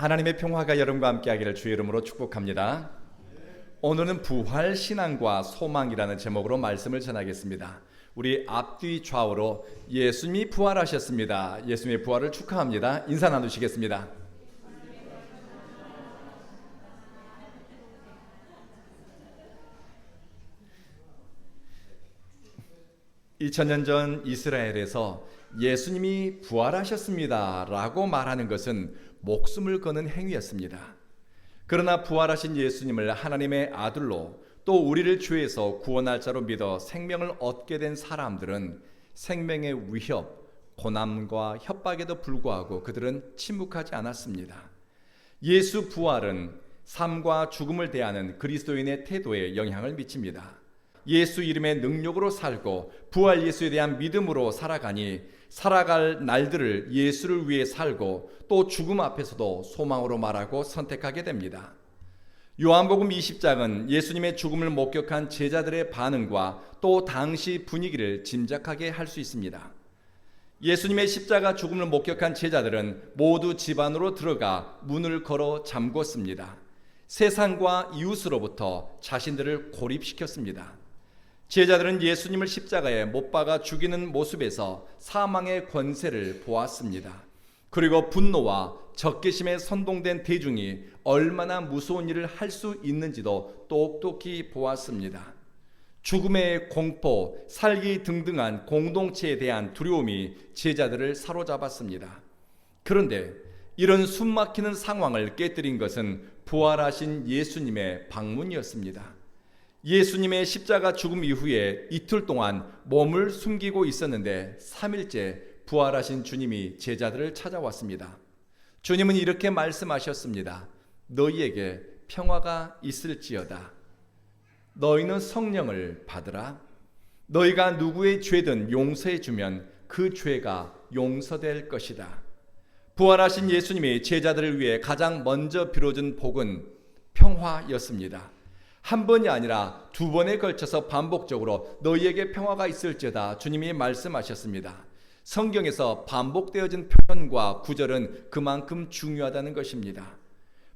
하나님의 평화가 여러분과 함께하기를 주의 이름으로 축복합니다. 오늘은 부활 신앙과 소망이라는 제목으로 말씀을 전하겠습니다. 우리 앞뒤 좌우로 예수님이 부활하셨습니다. 예수님의 부활을 축하합니다. 인사 나누시겠습니다. 2000년 전 이스라엘에서 예수님이 부활하셨습니다 라고 말하는 것은 목숨을 거는 행위였습니다. 그러나 부활하신 예수님을 하나님의 아들로 또 우리를 죄에서 구원할 자로 믿어 생명을 얻게 된 사람들은 생명의 위협, 고난과 협박에도 불구하고 그들은 침묵하지 않았습니다. 예수 부활은 삶과 죽음을 대하는 그리스도인의 태도에 영향을 미칩니다. 예수 이름의 능력으로 살고 부활 예수에 대한 믿음으로 살아가니 살아갈 날들을 예수를 위해 살고 또 죽음 앞에서도 소망으로 말하고 선택하게 됩니다. 요한복음 20장은 예수님의 죽음을 목격한 제자들의 반응과 또 당시 분위기를 짐작하게 할 수 있습니다. 예수님의 십자가 죽음을 목격한 제자들은 모두 집 안으로 들어가 문을 걸어 잠궜습니다. 세상과 이웃으로부터 자신들을 고립시켰습니다. 제자들은 예수님을 십자가에 못 박아 죽이는 모습에서 사망의 권세를 보았습니다. 그리고 분노와 적개심에 선동된 대중이 얼마나 무서운 일을 할 수 있는지도 똑똑히 보았습니다. 죽음의 공포, 살기 등등한 공동체에 대한 두려움이 제자들을 사로잡았습니다. 그런데 이런 숨막히는 상황을 깨뜨린 것은 부활하신 예수님의 방문이었습니다. 예수님의 십자가 죽음 이후에 이틀 동안 몸을 숨기고 있었는데 3일째 부활하신 주님이 제자들을 찾아왔습니다. 주님은 이렇게 말씀하셨습니다. 너희에게 평화가 있을지어다. 너희는 성령을 받으라. 너희가 누구의 죄든 용서해 주면 그 죄가 용서될 것이다. 부활하신 예수님이 제자들을 위해 가장 먼저 빌어준 복은 평화였습니다. 한 번이 아니라 두 번에 걸쳐서 반복적으로 너희에게 평화가 있을지어다 주님이 말씀하셨습니다. 성경에서 반복되어진 표현과 구절은 그만큼 중요하다는 것입니다.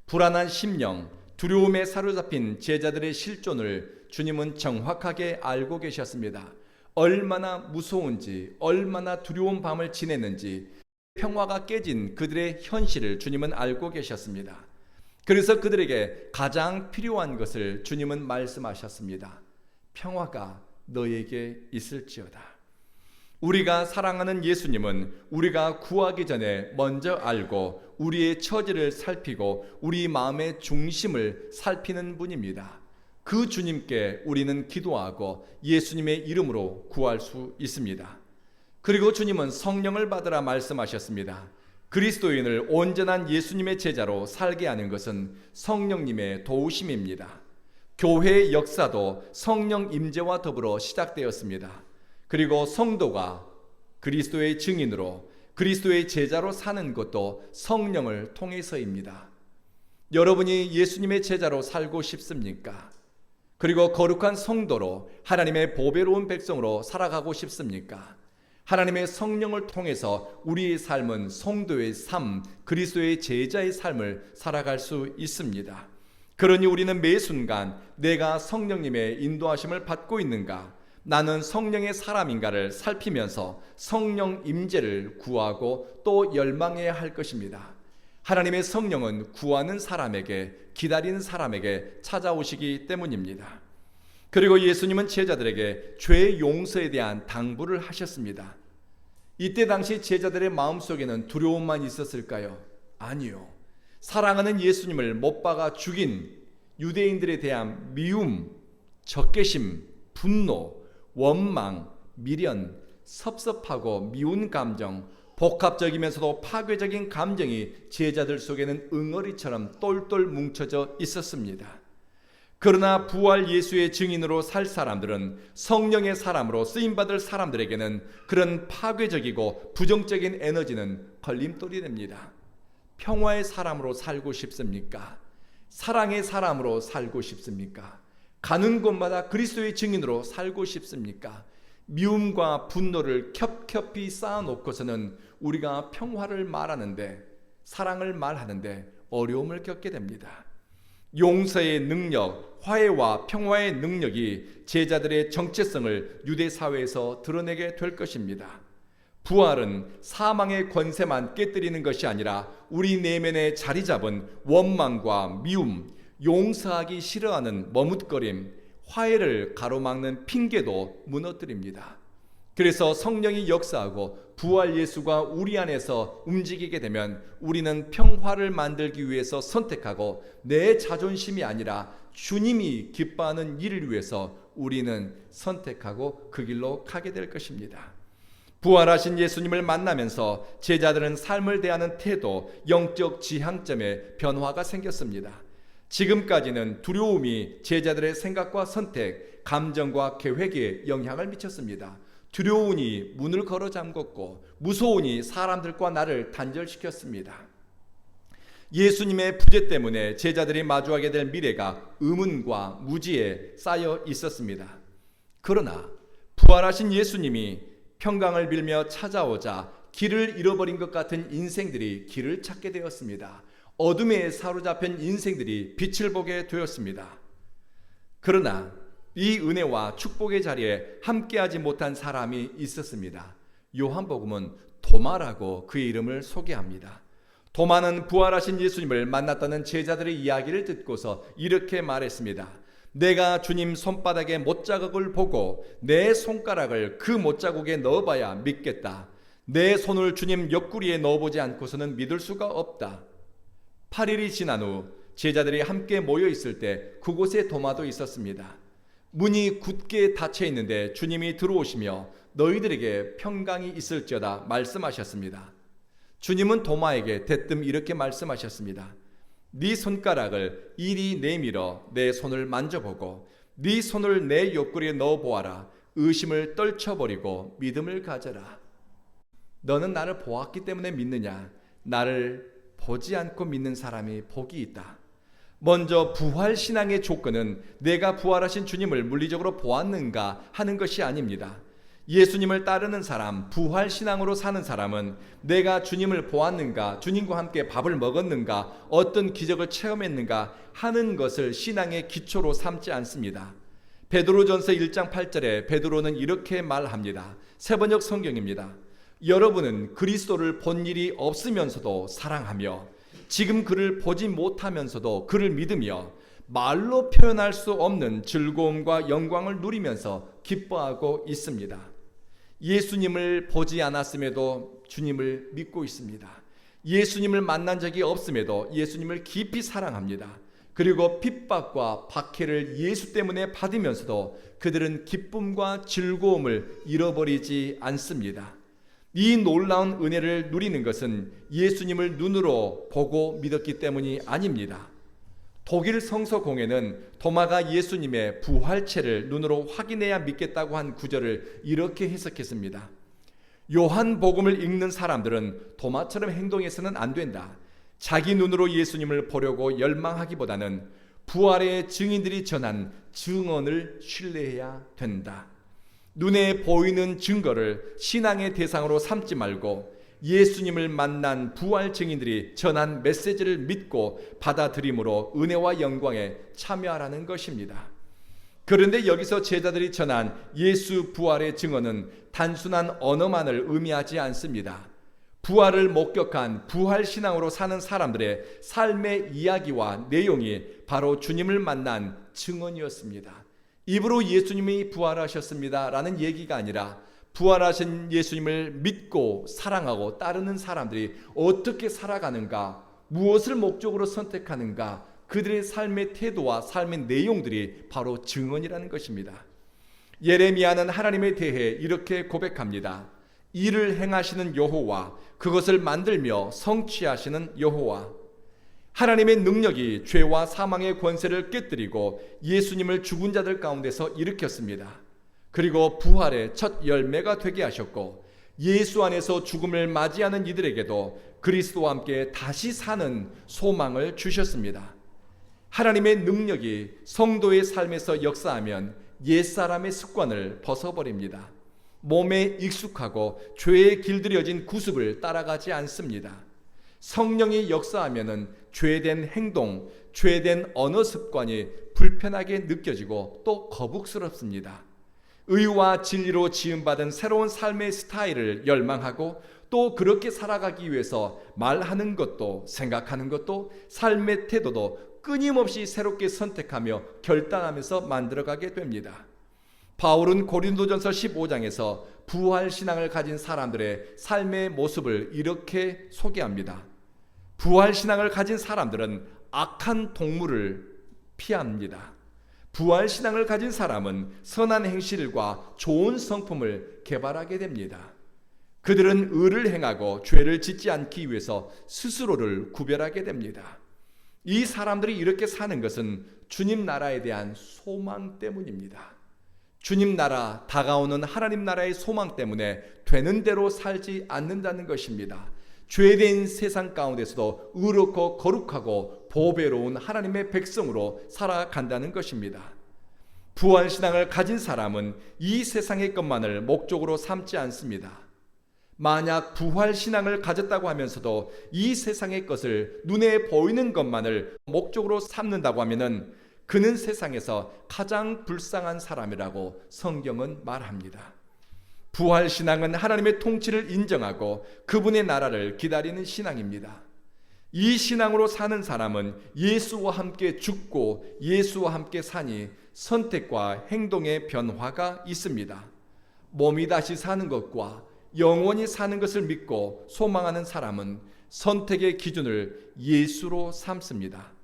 불안한 심령, 두려움에 사로잡힌 제자들의 실존을 주님은 정확하게 알고 계셨습니다. 얼마나 무서운지, 얼마나 두려운 밤을 지냈는지 평화가 깨진 그들의 현실을 주님은 알고 계셨습니다. 그래서 그들에게 가장 필요한 것을 주님은 말씀하셨습니다. 평화가 너에게 있을지어다. 우리가 사랑하는 예수님은 우리가 구하기 전에 먼저 알고 우리의 처지를 살피고 우리 마음의 중심을 살피는 분입니다. 그 주님께 우리는 기도하고 예수님의 이름으로 구할 수 있습니다. 그리고 주님은 성령을 받으라 말씀하셨습니다. 그리스도인을 온전한 예수님의 제자로 살게 하는 것은 성령님의 도우심입니다. 교회의 역사도 성령 임재와 더불어 시작되었습니다. 그리고 성도가 그리스도의 증인으로 그리스도의 제자로 사는 것도 성령을 통해서입니다. 여러분이 예수님의 제자로 살고 싶습니까? 그리고 거룩한 성도로 하나님의 보배로운 백성으로 살아가고 싶습니까? 하나님의 성령을 통해서 우리의 삶은 성도의 삶, 그리스도의 제자의 삶을 살아갈 수 있습니다. 그러니 우리는 매 순간 내가 성령님의 인도하심을 받고 있는가, 나는 성령의 사람인가를 살피면서 성령 임재를 구하고 또 열망해야 할 것입니다. 하나님의 성령은 구하는 사람에게, 기다리는 사람에게 찾아오시기 때문입니다. 그리고 예수님은 제자들에게 죄 용서에 대한 당부를 하셨습니다. 이때 당시 제자들의 마음속에는 두려움만 있었을까요? 아니요. 사랑하는 예수님을 못 박아 죽인 유대인들에 대한 미움, 적개심, 분노, 원망, 미련, 섭섭하고 미운 감정, 복합적이면서도 파괴적인 감정이 제자들 속에는 응어리처럼 똘똘 뭉쳐져 있었습니다. 그러나 부활 예수의 증인으로 살 사람들은 성령의 사람으로 쓰임받을 사람들에게는 그런 파괴적이고 부정적인 에너지는 걸림돌이 됩니다. 평화의 사람으로 살고 싶습니까? 사랑의 사람으로 살고 싶습니까? 가는 곳마다 그리스도의 증인으로 살고 싶습니까? 미움과 분노를 겹겹이 쌓아놓고서는 우리가 평화를 말하는데, 사랑을 말하는데 어려움을 겪게 됩니다. 용서의 능력, 화해와 평화의 능력이 제자들의 정체성을 유대 사회에서 드러내게 될 것입니다. 부활은 사망의 권세만 깨뜨리는 것이 아니라 우리 내면에 자리 잡은 원망과 미움, 용서하기 싫어하는 머뭇거림, 화해를 가로막는 핑계도 무너뜨립니다. 그래서 성령이 역사하고 부활 예수가 우리 안에서 움직이게 되면 우리는 평화를 만들기 위해서 선택하고 내 자존심이 아니라 주님이 기뻐하는 일을 위해서 우리는 선택하고 그 길로 가게 될 것입니다. 부활하신 예수님을 만나면서 제자들은 삶을 대하는 태도, 영적 지향점에 변화가 생겼습니다. 지금까지는 두려움이 제자들의 생각과 선택, 감정과 계획에 영향을 미쳤습니다. 두려우니 문을 걸어 잠궜고 무서우니 사람들과 나를 단절시켰습니다. 예수님의 부재 때문에 제자들이 마주하게 될 미래가 의문과 무지에 쌓여 있었습니다. 그러나 부활하신 예수님이 평강을 빌며 찾아오자 길을 잃어버린 것 같은 인생들이 길을 찾게 되었습니다. 어둠에 사로잡힌 인생들이 빛을 보게 되었습니다. 그러나 이 은혜와 축복의 자리에 함께하지 못한 사람이 있었습니다. 요한복음은 도마라고 그의 이름을 소개합니다. 도마는 부활하신 예수님을 만났다는 제자들의 이야기를 듣고서 이렇게 말했습니다. 내가 주님 손바닥에 못자국을 보고 내 손가락을 그 못자국에 넣어봐야 믿겠다. 내 손을 주님 옆구리에 넣어보지 않고서는 믿을 수가 없다. 8일이 지난 후 제자들이 함께 모여 있을 때 그곳에 도마도 있었습니다. 문이 굳게 닫혀 있는데 주님이 들어오시며 너희들에게 평강이 있을지어다 말씀하셨습니다. 주님은 도마에게 대뜸 이렇게 말씀하셨습니다. 네 손가락을 이리 내밀어 내 손을 만져보고 네 손을 내 옆구리에 넣어보아라. 의심을 떨쳐버리고 믿음을 가져라. 너는 나를 보았기 때문에 믿느냐? 나를 보지 않고 믿는 사람이 복이 있다. 먼저 부활신앙의 조건은 내가 부활하신 주님을 물리적으로 보았는가 하는 것이 아닙니다. 예수님을 따르는 사람, 부활신앙으로 사는 사람은 내가 주님을 보았는가, 주님과 함께 밥을 먹었는가, 어떤 기적을 체험했는가 하는 것을 신앙의 기초로 삼지 않습니다. 베드로전서 1장 8절에 베드로는 이렇게 말합니다. 세번역 성경입니다. 여러분은 그리스도를 본 일이 없으면서도 사랑하며 지금 그를 보지 못하면서도 그를 믿으며 말로 표현할 수 없는 즐거움과 영광을 누리면서 기뻐하고 있습니다. 예수님을 보지 않았음에도 주님을 믿고 있습니다. 예수님을 만난 적이 없음에도 예수님을 깊이 사랑합니다. 그리고 핍박과 박해를 예수 때문에 받으면서도 그들은 기쁨과 즐거움을 잃어버리지 않습니다. 이 놀라운 은혜를 누리는 것은 예수님을 눈으로 보고 믿었기 때문이 아닙니다. 독일 성서공회는 도마가 예수님의 부활체를 눈으로 확인해야 믿겠다고 한 구절을 이렇게 해석했습니다. 요한복음을 읽는 사람들은 도마처럼 행동해서는 안 된다. 자기 눈으로 예수님을 보려고 열망하기보다는 부활의 증인들이 전한 증언을 신뢰해야 된다. 눈에 보이는 증거를 신앙의 대상으로 삼지 말고 예수님을 만난 부활 증인들이 전한 메시지를 믿고 받아들임으로 은혜와 영광에 참여하라는 것입니다. 그런데 여기서 제자들이 전한 예수 부활의 증언은 단순한 언어만을 의미하지 않습니다. 부활을 목격한 부활 신앙으로 사는 사람들의 삶의 이야기와 내용이 바로 주님을 만난 증언이었습니다. 입으로 예수님이 부활하셨습니다 라는 얘기가 아니라 부활하신 예수님을 믿고 사랑하고 따르는 사람들이 어떻게 살아가는가, 무엇을 목적으로 선택하는가, 그들의 삶의 태도와 삶의 내용들이 바로 증언이라는 것입니다. 예레미야는 하나님에 대해 이렇게 고백합니다. 일을 행하시는 여호와, 그것을 만들며 성취하시는 여호와. 하나님의 능력이 죄와 사망의 권세를 깨뜨리고 예수님을 죽은 자들 가운데서 일으켰습니다. 그리고 부활의 첫 열매가 되게 하셨고 예수 안에서 죽음을 맞이하는 이들에게도 그리스도와 함께 다시 사는 소망을 주셨습니다. 하나님의 능력이 성도의 삶에서 역사하면 옛사람의 습관을 벗어버립니다. 몸에 익숙하고 죄에 길들여진 구습을 따라가지 않습니다. 성령이 역사하면은 죄된 행동, 죄된 언어 습관이 불편하게 느껴지고 또 거북스럽습니다. 의와 진리로 지음받은 새로운 삶의 스타일을 열망하고 또 그렇게 살아가기 위해서 말하는 것도 생각하는 것도 삶의 태도도 끊임없이 새롭게 선택하며 결단하면서 만들어가게 됩니다. 바울은 고린도전서 15장에서 부활신앙을 가진 사람들의 삶의 모습을 이렇게 소개합니다. 부활신앙을 가진 사람들은 악한 동물을 피합니다. 부활신앙을 가진 사람은 선한 행실과 좋은 성품을 개발하게 됩니다. 그들은 의를 행하고 죄를 짓지 않기 위해서 스스로를 구별하게 됩니다. 이 사람들이 이렇게 사는 것은 주님 나라에 대한 소망 때문입니다. 주님 나라, 다가오는 하나님 나라의 소망 때문에 되는 대로 살지 않는다는 것입니다. 죄된 세상 가운데서도 의롭고 거룩하고 보배로운 하나님의 백성으로 살아간다는 것입니다. 부활신앙을 가진 사람은 이 세상의 것만을 목적으로 삼지 않습니다. 만약 부활신앙을 가졌다고 하면서도 이 세상의 것을 눈에 보이는 것만을 목적으로 삼는다고 하면은 그는 세상에서 가장 불쌍한 사람이라고 성경은 말합니다. 부활신앙은 하나님의 통치를 인정하고 그분의 나라를 기다리는 신앙입니다. 이 신앙으로 사는 사람은 예수와 함께 죽고 예수와 함께 사니 선택과 행동의 변화가 있습니다. 몸이 다시 사는 것과 영원히 사는 것을 믿고 소망하는 사람은 선택의 기준을 예수로 삼습니다.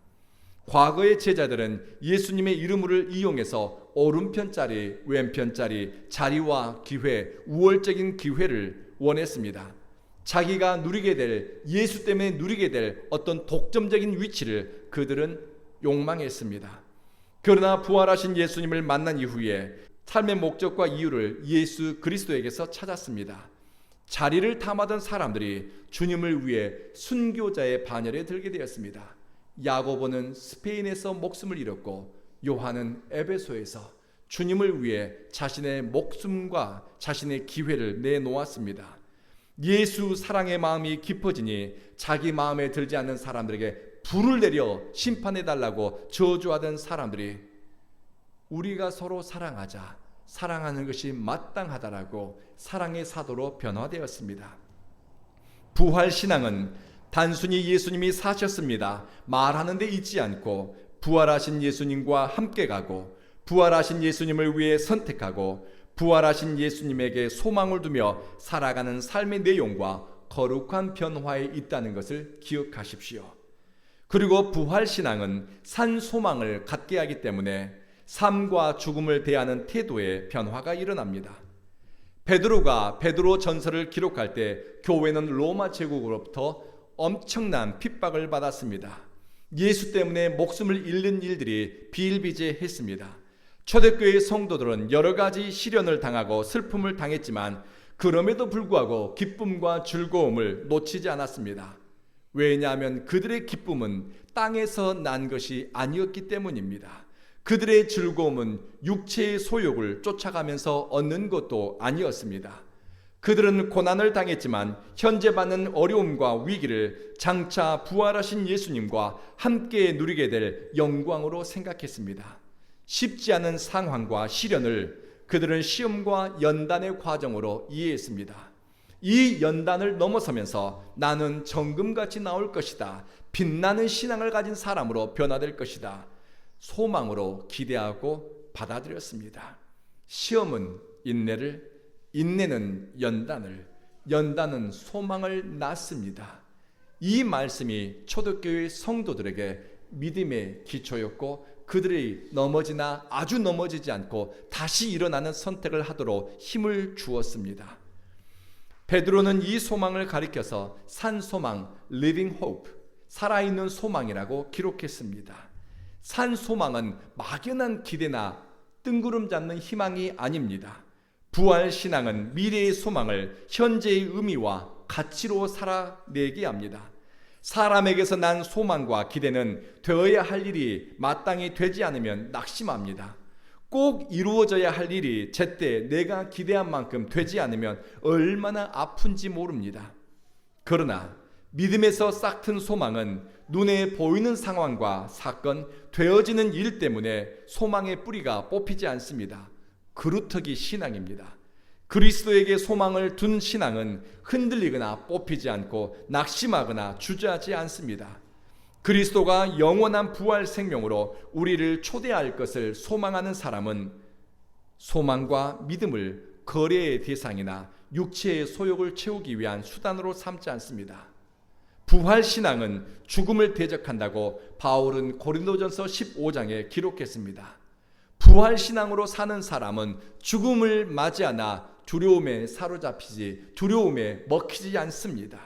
과거의 제자들은 예수님의 이름을 이용해서 오른편짜리, 왼편짜리, 자리와 기회, 우월적인 기회를 원했습니다. 자기가 누리게 될, 예수 때문에 누리게 될 어떤 독점적인 위치를 그들은 욕망했습니다. 그러나 부활하신 예수님을 만난 이후에 삶의 목적과 이유를 예수 그리스도에게서 찾았습니다. 자리를 탐하던 사람들이 주님을 위해 순교자의 반열에 들게 되었습니다. 야고보는 스페인에서 목숨을 잃었고 요한은 에베소에서 주님을 위해 자신의 목숨과 자신의 기회를 내놓았습니다. 예수 사랑의 마음이 깊어지니 자기 마음에 들지 않는 사람들에게 불을 내려 심판해달라고 저주하던 사람들이 우리가 서로 사랑하자, 사랑하는 것이 마땅하다라고 사랑의 사도로 변화되었습니다. 부활신앙은 단순히 예수님이 사셨습니다 말하는 데 있지 않고 부활하신 예수님과 함께 가고 부활하신 예수님을 위해 선택하고 부활하신 예수님에게 소망을 두며 살아가는 삶의 내용과 거룩한 변화에 있다는 것을 기억하십시오. 그리고 부활신앙은 산 소망을 갖게 하기 때문에 삶과 죽음을 대하는 태도의 변화가 일어납니다. 베드로 전서를 기록할 때 교회는 로마 제국으로부터 엄청난 핍박을 받았습니다. 예수 때문에 목숨을 잃는 일들이 비일비재했습니다. 초대교회 성도들은 여러 가지 시련을 당하고 슬픔을 당했지만 그럼에도 불구하고 기쁨과 즐거움을 놓치지 않았습니다. 왜냐하면 그들의 기쁨은 땅에서 난 것이 아니었기 때문입니다. 그들의 즐거움은 육체의 소욕을 쫓아가면서 얻는 것도 아니었습니다. 그들은 고난을 당했지만 현재 받는 어려움과 위기를 장차 부활하신 예수님과 함께 누리게 될 영광으로 생각했습니다. 쉽지 않은 상황과 시련을 그들은 시험과 연단의 과정으로 이해했습니다. 이 연단을 넘어서면서 나는 정금같이 나올 것이다. 빛나는 신앙을 가진 사람으로 변화될 것이다. 소망으로 기대하고 받아들였습니다. 시험은 인내를, 인내는 연단을, 연단은 소망을 낳습니다. 이 말씀이 초대교회 성도들에게 믿음의 기초였고 그들이 넘어지나 아주 넘어지지 않고 다시 일어나는 선택을 하도록 힘을 주었습니다. 베드로는 이 소망을 가리켜서 산소망, living hope, 살아있는 소망이라고 기록했습니다. 산소망은 막연한 기대나 뜬구름 잡는 희망이 아닙니다. 부활신앙은 미래의 소망을 현재의 의미와 가치로 살아내게 합니다. 사람에게서 난 소망과 기대는 되어야 할 일이 마땅히 되지 않으면 낙심합니다. 꼭 이루어져야 할 일이 제때 내가 기대한 만큼 되지 않으면 얼마나 아픈지 모릅니다. 그러나 믿음에서 싹튼 소망은 눈에 보이는 상황과 사건, 되어지는 일 때문에 소망의 뿌리가 뽑히지 않습니다. 그루터기 신앙입니다. 그리스도에게 소망을 둔 신앙은 흔들리거나 뽑히지 않고 낙심하거나 주저하지 않습니다. 그리스도가 영원한 부활 생명으로 우리를 초대할 것을 소망하는 사람은 소망과 믿음을 거래의 대상이나 육체의 소욕을 채우기 위한 수단으로 삼지 않습니다. 부활 신앙은 죽음을 대적한다고 바울은 고린도전서 15장에 기록했습니다. 부활 신앙으로 사는 사람은 죽음을 맞이하나 두려움에 사로잡히지 두려움에 먹히지 않습니다.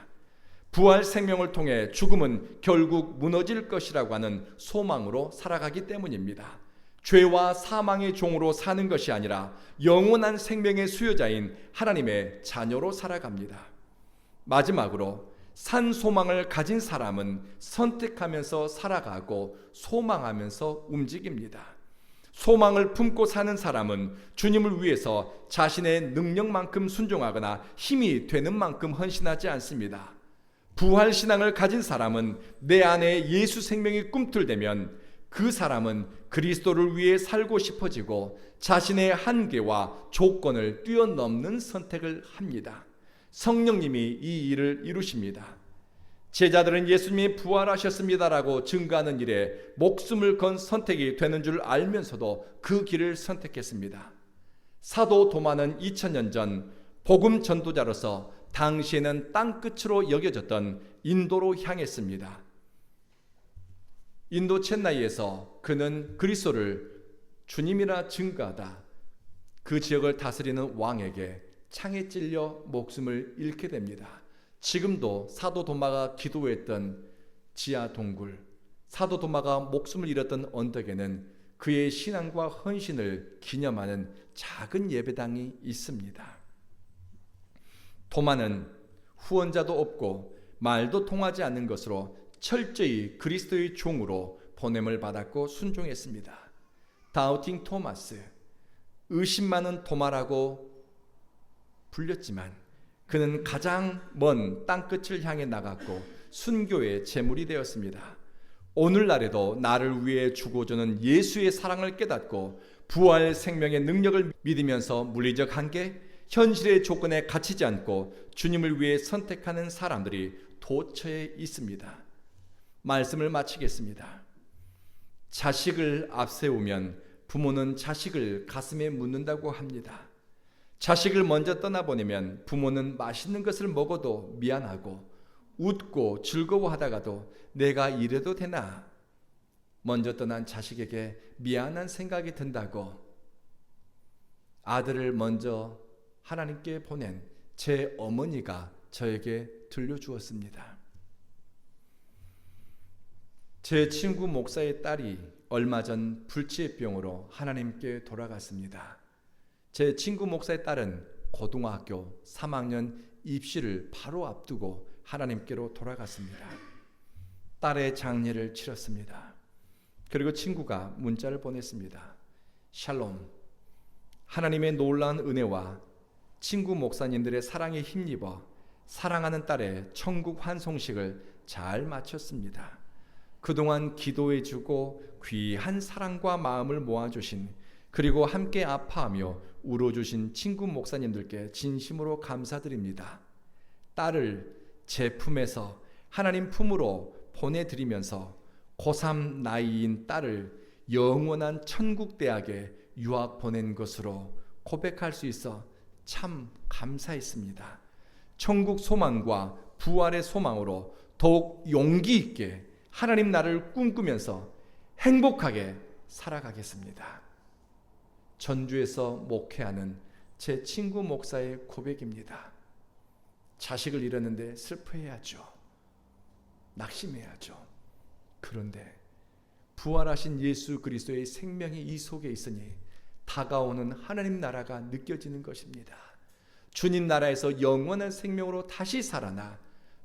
부활 생명을 통해 죽음은 결국 무너질 것이라고 하는 소망으로 살아가기 때문입니다. 죄와 사망의 종으로 사는 것이 아니라 영원한 생명의 수요자인 하나님의 자녀로 살아갑니다. 마지막으로 산 소망을 가진 사람은 선택하면서 살아가고 소망하면서 움직입니다. 소망을 품고 사는 사람은 주님을 위해서 자신의 능력만큼 순종하거나 힘이 되는 만큼 헌신하지 않습니다. 부활 신앙을 가진 사람은 내 안에 예수 생명이 꿈틀대면 그 사람은 그리스도를 위해 살고 싶어지고 자신의 한계와 조건을 뛰어넘는 선택을 합니다. 성령님이 이 일을 이루십니다. 제자들은 예수님이 부활하셨습니다라고 증거하는 일에 목숨을 건 선택이 되는 줄 알면서도 그 길을 선택했습니다. 사도 도마는 2000년 전 복음 전도자로서 당시에는 땅끝으로 여겨졌던 인도로 향했습니다. 인도 첸나이에서 그는 그리스도를 주님이라 증거하다 그 지역을 다스리는 왕에게 창에 찔려 목숨을 잃게 됩니다. 지금도 사도 도마가 기도했던 지하 동굴, 사도 도마가 목숨을 잃었던 언덕에는 그의 신앙과 헌신을 기념하는 작은 예배당이 있습니다. 도마는 후원자도 없고 말도 통하지 않는 것으로 철저히 그리스도의 종으로 보냄을 받았고 순종했습니다. 다우팅 토마스, 의심 많은 도마라고 불렸지만 그는 가장 먼 땅끝을 향해 나갔고 순교의 제물이 되었습니다. 오늘날에도 나를 위해 죽어주는 예수의 사랑을 깨닫고 부활 생명의 능력을 믿으면서 물리적 한계, 현실의 조건에 갇히지 않고 주님을 위해 선택하는 사람들이 도처에 있습니다. 말씀을 마치겠습니다. 자식을 앞세우면 부모는 자식을 가슴에 묻는다고 합니다. 자식을 먼저 떠나보내면 부모는 맛있는 것을 먹어도 미안하고 웃고 즐거워하다가도 내가 이래도 되나? 먼저 떠난 자식에게 미안한 생각이 든다고 아들을 먼저 하나님께 보낸 제 어머니가 저에게 들려주었습니다. 제 친구 목사의 딸이 얼마 전 불치병으로 하나님께 돌아갔습니다. 제 친구 목사의 딸은 고등학교 3학년 입시를 바로 앞두고 하나님께로 돌아갔습니다. 딸의 장례를 치렀습니다. 그리고 친구가 문자를 보냈습니다. 샬롬, 하나님의 놀라운 은혜와 친구 목사님들의 사랑에 힘입어 사랑하는 딸의 천국 환송식을 잘 마쳤습니다. 그동안 기도해주고 귀한 사랑과 마음을 모아주신 그리고 함께 아파하며 울어주신 친구 목사님들께 진심으로 감사드립니다. 딸을 제 품에서 하나님 품으로 보내드리면서 고3 나이인 딸을 영원한 천국대학에 유학 보낸 것으로 고백할 수 있어 참 감사했습니다. 천국 소망과 부활의 소망으로 더욱 용기 있게 하나님 나라를 꿈꾸면서 행복하게 살아가겠습니다. 전주에서 목회하는 제 친구 목사의 고백입니다. 자식을 잃었는데 슬퍼해야죠. 낙심해야죠. 그런데 부활하신 예수 그리스도의 생명이 이 속에 있으니 다가오는 하나님 나라가 느껴지는 것입니다. 주님 나라에서 영원한 생명으로 다시 살아나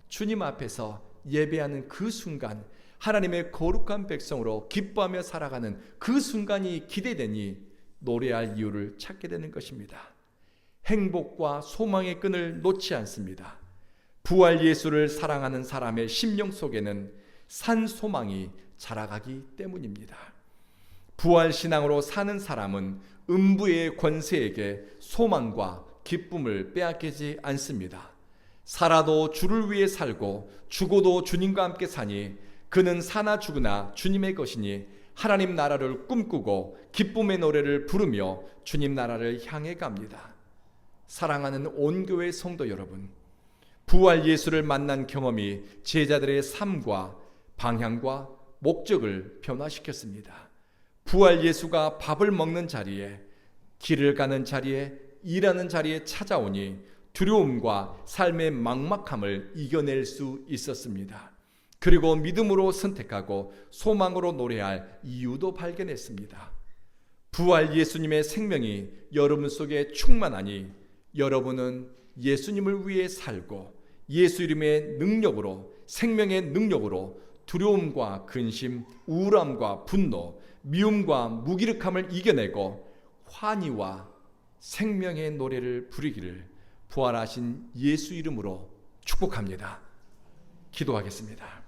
주님 앞에서 예배하는 그 순간, 하나님의 거룩한 백성으로 기뻐하며 살아가는 그 순간이 기대되니 노래할 이유를 찾게 되는 것입니다. 행복과 소망의 끈을 놓지 않습니다. 부활 예수를 사랑하는 사람의 심령 속에는 산 소망이 자라가기 때문입니다. 부활 신앙으로 사는 사람은 음부의 권세에게 소망과 기쁨을 빼앗기지 않습니다. 살아도 주를 위해 살고 죽어도 주님과 함께 사니 그는 사나 죽으나 주님의 것이니 하나님 나라를 꿈꾸고 기쁨의 노래를 부르며 주님 나라를 향해 갑니다. 사랑하는 온교회 성도 여러분, 부활 예수를 만난 경험이 제자들의 삶과 방향과 목적을 변화시켰습니다. 부활 예수가 밥을 먹는 자리에, 길을 가는 자리에, 일하는 자리에 찾아오니 두려움과 삶의 막막함을 이겨낼 수 있었습니다. 그리고 믿음으로 선택하고 소망으로 노래할 이유도 발견했습니다. 부활 예수님의 생명이 여러분 속에 충만하니 여러분은 예수님을 위해 살고 예수 이름의 능력으로, 생명의 능력으로 두려움과 근심, 우울함과 분노, 미움과 무기력함을 이겨내고 환희와 생명의 노래를 부르기를 부활하신 예수 이름으로 축복합니다. 기도하겠습니다.